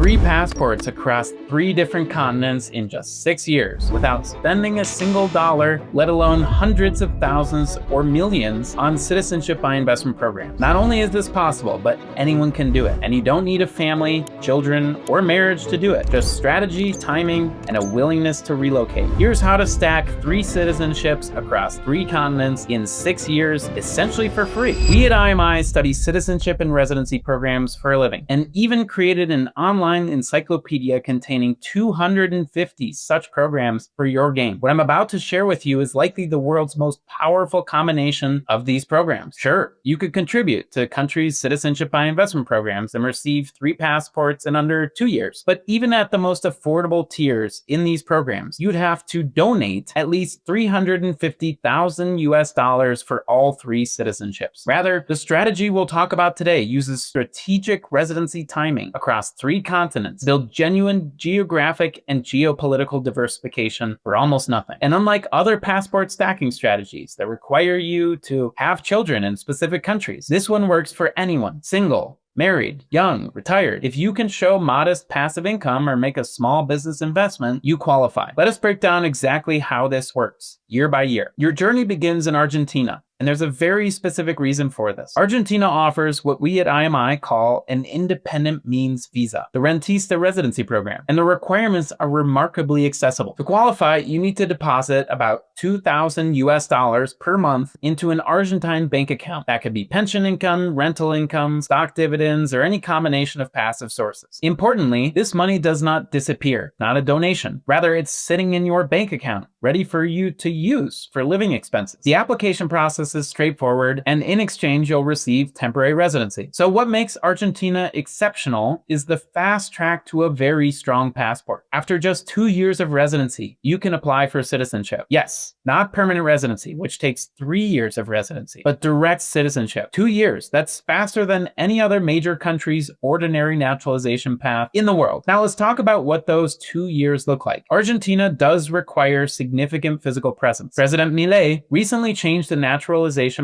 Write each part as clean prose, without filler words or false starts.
3 passports across 3 different continents in just 6 years without spending a single dollar, let alone hundreds of thousands or millions on citizenship by investment programs. Not only is this possible, but anyone can do it. And you don't need a family, children, or marriage to do it. Just strategy, timing, and a willingness to relocate. Here's how to stack 3 citizenships across 3 continents in 6 years, essentially for free. We at IMI study citizenship and residency programs for a living, and even created an online encyclopedia containing 250 such programs for your game. What I'm about to share with you is likely the world's most powerful combination of these programs. Sure, you could contribute to countries' citizenship by investment programs and receive 3 passports in under 2 years. But even at the most affordable tiers in these programs, you'd have to donate at least $350,000 US for all 3 citizenships. Rather, the strategy we'll talk about today uses strategic residency timing across 3 continents, build genuine geographic and geopolitical diversification for almost nothing. And unlike other passport stacking strategies that require you to have children in specific countries, this one works for anyone, single, married, young, retired. If you can show modest passive income or make a small business investment, you qualify. Let us break down exactly how this works, year by year. Your journey begins in Argentina, and there's a very specific reason for this. Argentina offers what we at IMI call an independent means visa, the Rentista residency program, and the requirements are remarkably accessible. To qualify, you need to deposit about $2,000 US per month into an Argentine bank account. That could be pension income, rental income, stock dividends, or any combination of passive sources. Importantly, this money does not disappear, not a donation. Rather, it's sitting in your bank account, ready for you to use for living expenses. The application process is straightforward, and in exchange, you'll receive temporary residency. So what makes Argentina exceptional is the fast track to a very strong passport. After just 2 years of residency, you can apply for citizenship. Yes, not permanent residency, which takes 3 years of residency, but direct citizenship. 2 years, that's faster than any other major country's ordinary naturalization path in the world. Now let's talk about what those 2 years look like. Argentina does require significant physical presence. President Milei recently changed the naturalization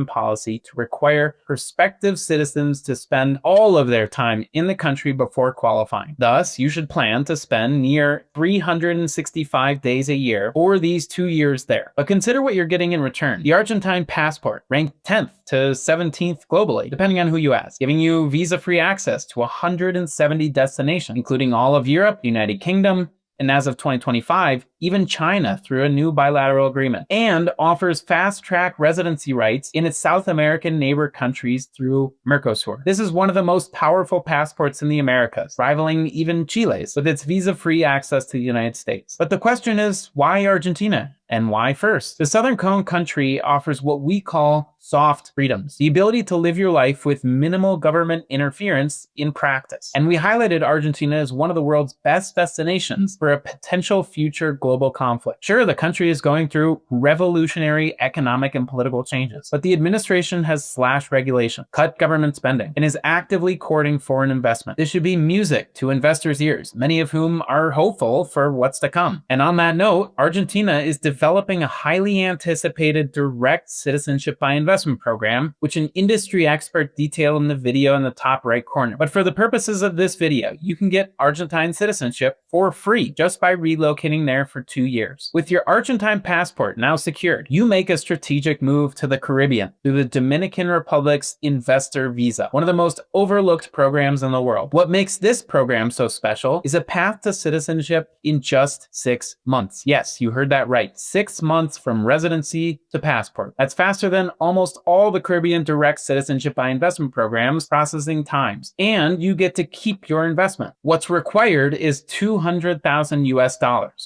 policy to require prospective citizens to spend all of their time in the country before qualifying. Thus, you should plan to spend near 365 days a year for these 2 years there. But consider what you're getting in return. The Argentine passport ranked 10th to 17th globally, depending on who you ask, giving you visa-free access to 170 destinations, including all of Europe, United Kingdom, and as of 2025, even China through a new bilateral agreement, and offers fast-track residency rights in its South American neighbor countries through Mercosur. This is one of the most powerful passports in the Americas, rivaling even Chile's, with its visa-free access to the United States. But the question is, why Argentina? And why first? The Southern Cone country offers what we call soft freedoms, the ability to live your life with minimal government interference in practice. And we highlighted Argentina as one of the world's best destinations for a potential future global conflict. Sure, the country is going through revolutionary economic and political changes, but the administration has slashed regulation, cut government spending, and is actively courting foreign investment. This should be music to investors' ears, many of whom are hopeful for what's to come. And on that note, Argentina is developing a highly anticipated direct citizenship by investment program, which an industry expert detailed in the video in the top right corner. But for the purposes of this video, you can get Argentine citizenship for free just by relocating there for 2 years. With your Argentine passport now secured, you make a strategic move to the Caribbean through the Dominican Republic's Investor Visa, one of the most overlooked programs in the world. What makes this program so special is a path to citizenship in just 6 months. Yes, you heard that right. 6 months from residency to passport. That's faster than almost all the Caribbean direct citizenship by investment programs processing times. And you get to keep your investment. What's required is $200,000 US,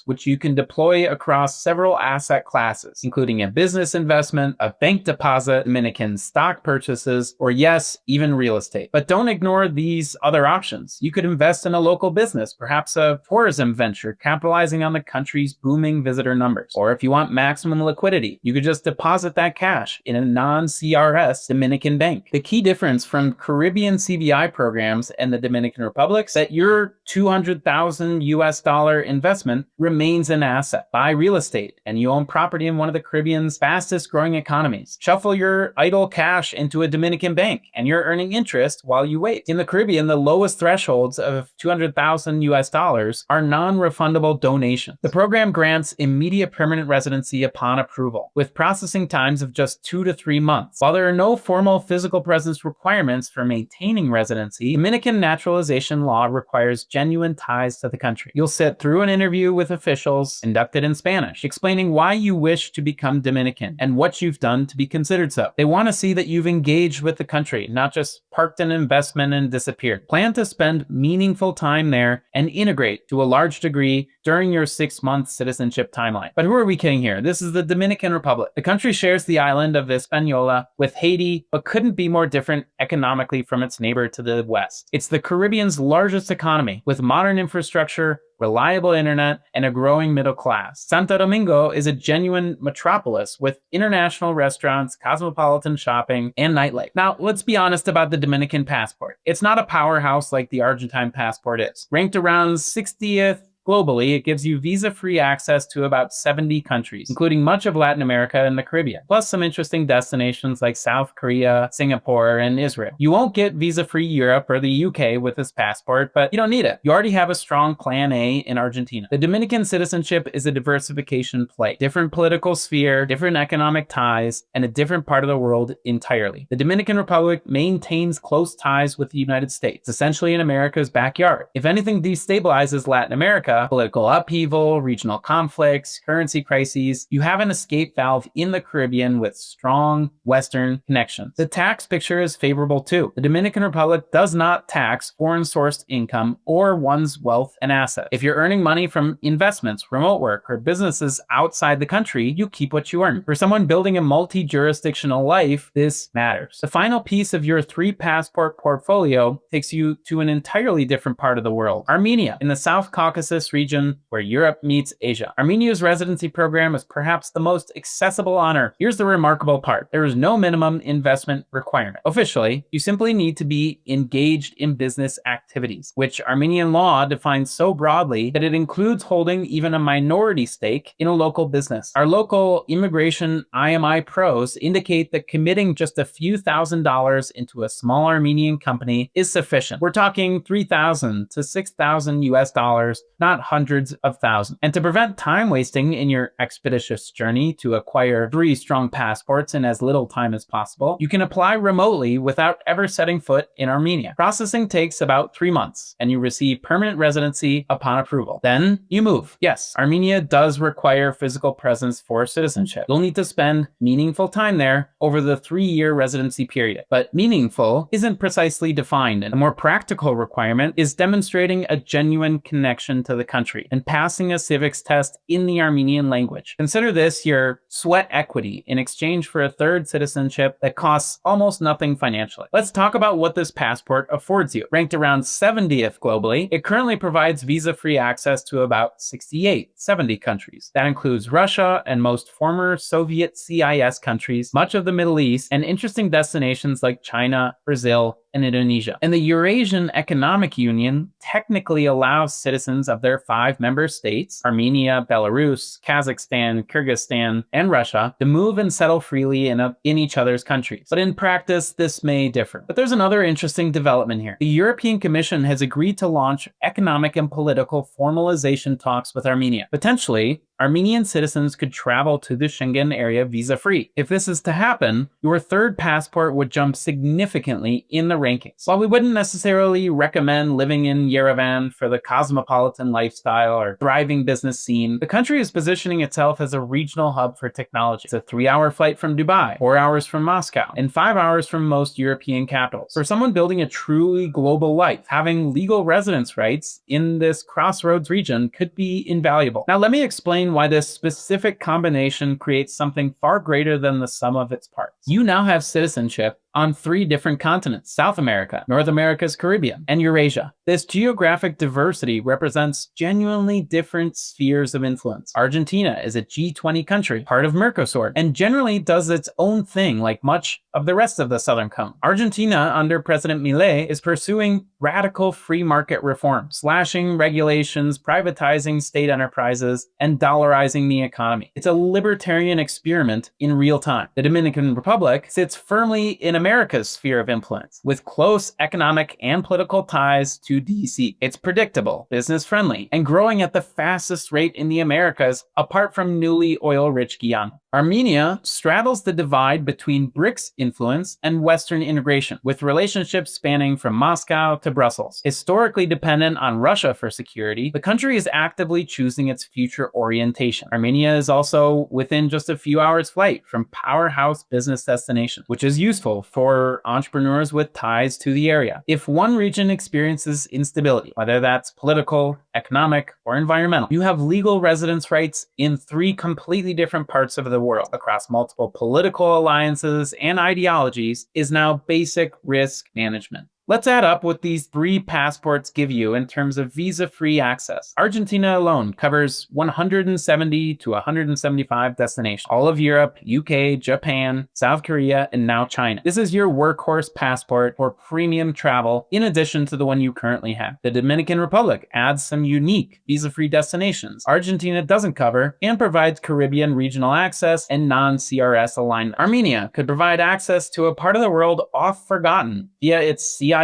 which you can deploy across several asset classes, including a business investment, a bank deposit, Dominican stock purchases, or yes, even real estate. But don't ignore these other options. You could invest in a local business, perhaps a tourism venture capitalizing on the country's booming visitor numbers. Or if you want maximum liquidity, you could just deposit that cash in a non-CRS Dominican bank. The key difference from Caribbean CBI programs and the Dominican Republic is that your $200,000 investment remains an asset. Buy real estate and you own property in one of the Caribbean's fastest growing economies. Shuffle your idle cash into a Dominican bank and you're earning interest while you wait. In the Caribbean, the lowest thresholds of $200,000 are non-refundable donations. The program grants immediate permanent residency upon approval, with processing times of just 2 to 3 months. While there are no formal physical presence requirements for maintaining residency, Dominican naturalization law requires genuine ties to the country. You'll sit through an interview with officials conducted in Spanish, explaining why you wish to become Dominican and what you've done to be considered so. They want to see that you've engaged with the country, not just parked an investment and disappeared. Plan to spend meaningful time there and integrate to a large degree during your 6-month citizenship timeline. But who are we kidding here? This is the Dominican Republic. The country shares the island of Hispaniola with Haiti, but couldn't be more different economically from its neighbor to the west. It's the Caribbean's largest economy, with modern infrastructure, reliable internet, and a growing middle class. Santo Domingo is a genuine metropolis with international restaurants, cosmopolitan shopping, and nightlife. Now, let's be honest about the Dominican passport. It's not a powerhouse like the Argentine passport is. Ranked around 60th globally, it gives you visa-free access to about 70 countries, including much of Latin America and the Caribbean, plus some interesting destinations like South Korea, Singapore, and Israel. You won't get visa-free Europe or the UK with this passport, but you don't need it. You already have a strong plan A in Argentina. The Dominican citizenship is a diversification play. Different political sphere, different economic ties, and a different part of the world entirely. The Dominican Republic maintains close ties with the United States, essentially in America's backyard. If anything destabilizes Latin America, political upheaval, regional conflicts, currency crises, you have an escape valve in the Caribbean with strong Western connections. The tax picture is favorable too. The Dominican Republic does not tax foreign-sourced income or one's wealth and assets. If you're earning money from investments, remote work, or businesses outside the country, you keep what you earn. For someone building a multi-jurisdictional life, this matters. The final piece of your 3-passport portfolio takes you to an entirely different part of the world. Armenia, in the South Caucasus region where Europe meets Asia. Armenia's residency program is perhaps the most accessible honor. Here's the remarkable part. There is no minimum investment requirement. Officially, you simply need to be engaged in business activities, which Armenian law defines so broadly that it includes holding even a minority stake in a local business. Our local immigration IMI pros indicate that committing just a few $1,000s into a small Armenian company is sufficient. We're talking $3,000 to $6,000 not hundreds of thousands. And to prevent time wasting in your expeditious journey to acquire 3 strong passports in as little time as possible, you can apply remotely without ever setting foot in Armenia. Processing takes about 3 months, and you receive permanent residency upon approval. Then you move. Yes, Armenia does require physical presence for citizenship. You'll need to spend meaningful time there over the 3-year residency period. But meaningful isn't precisely defined, and a more practical requirement is demonstrating a genuine connection to the country and passing a civics test in the Armenian language. Consider this your sweat equity in exchange for a 3rd citizenship that costs almost nothing financially. Let's talk about what this passport affords you. Ranked around 70th globally, it currently provides visa-free access to about 70 countries. That includes Russia and most former Soviet CIS countries, much of the Middle East, and interesting destinations like China, Brazil, and Indonesia. And the Eurasian Economic Union technically allows citizens of their 5 member states, Armenia, Belarus, Kazakhstan, Kyrgyzstan, and Russia, to move and settle freely in each other's countries. But in practice, this may differ. But there's another interesting development here. The European Commission has agreed to launch economic and political formalization talks with Armenia. Potentially, Armenian citizens could travel to the Schengen area visa-free. If this is to happen, your 3rd passport would jump significantly in the rankings. While we wouldn't necessarily recommend living in Yerevan for the cosmopolitan lifestyle or thriving business scene, the country is positioning itself as a regional hub for technology. It's a 3-hour flight from Dubai, 4 hours from Moscow, and 5 hours from most European capitals. For someone building a truly global life, having legal residence rights in this crossroads region could be invaluable. Now, let me explain why this specific combination creates something far greater than the sum of its parts. You now have citizenship on 3 different continents: South America, North America's Caribbean, and Eurasia. This geographic diversity represents genuinely different spheres of influence. Argentina is a G20 country, part of Mercosur, and generally does its own thing like much of the rest of the Southern Cone. Argentina, under President Milei, is pursuing radical free market reform, slashing regulations, privatizing state enterprises, and dollarizing the economy. It's a libertarian experiment in real time. The Dominican Republic sits firmly in America's sphere of influence, with close economic and political ties to DC. It's predictable, business-friendly, and growing at the fastest rate in the Americas, apart from newly oil-rich Guyana. Armenia straddles the divide between BRICS influence and Western integration, with relationships spanning from Moscow to Brussels. Historically dependent on Russia for security, the country is actively choosing its future orientation. Armenia is also within just a few hours' flight from powerhouse business destinations, which is useful for entrepreneurs with ties to the area. If one region experiences instability, whether that's political, economic, or environmental, you have legal residence rights in 3 completely different parts of the world across multiple political alliances and ideologies is now basic risk management. Let's add up what these 3 passports give you in terms of visa-free access. Argentina alone covers 170 to 175 destinations. All of Europe, UK, Japan, South Korea, and now China. This is your workhorse passport for premium travel in addition to the one you currently have. The Dominican Republic adds some unique visa-free destinations Argentina doesn't cover and provides Caribbean regional access and non-CRS alignment. Armenia could provide access to a part of the world oft forgotten via its CIS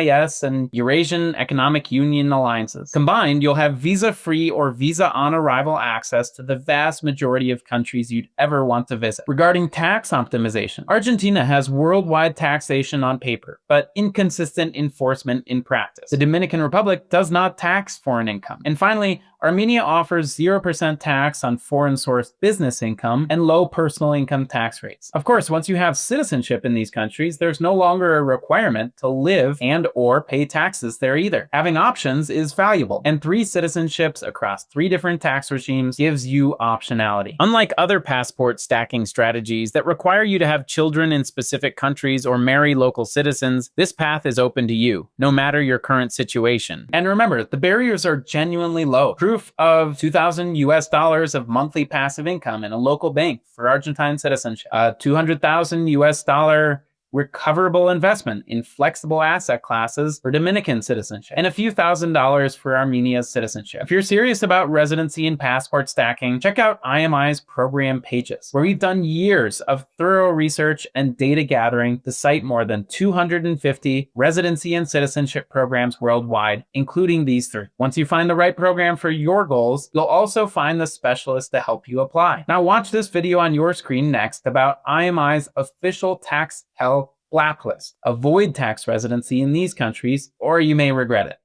and Eurasian Economic Union alliances. Combined, you'll have visa-free or visa-on-arrival access to the vast majority of countries you'd ever want to visit. Regarding tax optimization, Argentina has worldwide taxation on paper, but inconsistent enforcement in practice. The Dominican Republic does not tax foreign income. And finally, Armenia offers 0% tax on foreign-sourced business income and low personal income tax rates. Of course, once you have citizenship in these countries, there's no longer a requirement to live and or pay taxes there either. Having options is valuable, and 3 citizenships across 3 different tax regimes gives you optionality. Unlike other passport stacking strategies that require you to have children in specific countries or marry local citizens, this path is open to you, no matter your current situation. And remember, the barriers are genuinely low. Proof of $2,000 of monthly passive income in a local bank for Argentine citizenship, $200,000 recoverable investment in flexible asset classes for Dominican citizenship, and a few $1,000s for Armenia's citizenship. If you're serious about residency and passport stacking, check out IMI's program pages, where we've done years of thorough research and data gathering to cite more than 250 residency and citizenship programs worldwide, including these 3. Once you find the right program for your goals, you'll also find the specialist to help you apply. Now watch this video on your screen next about IMI's official tax hell blacklist. Avoid tax residency in these countries, or you may regret it.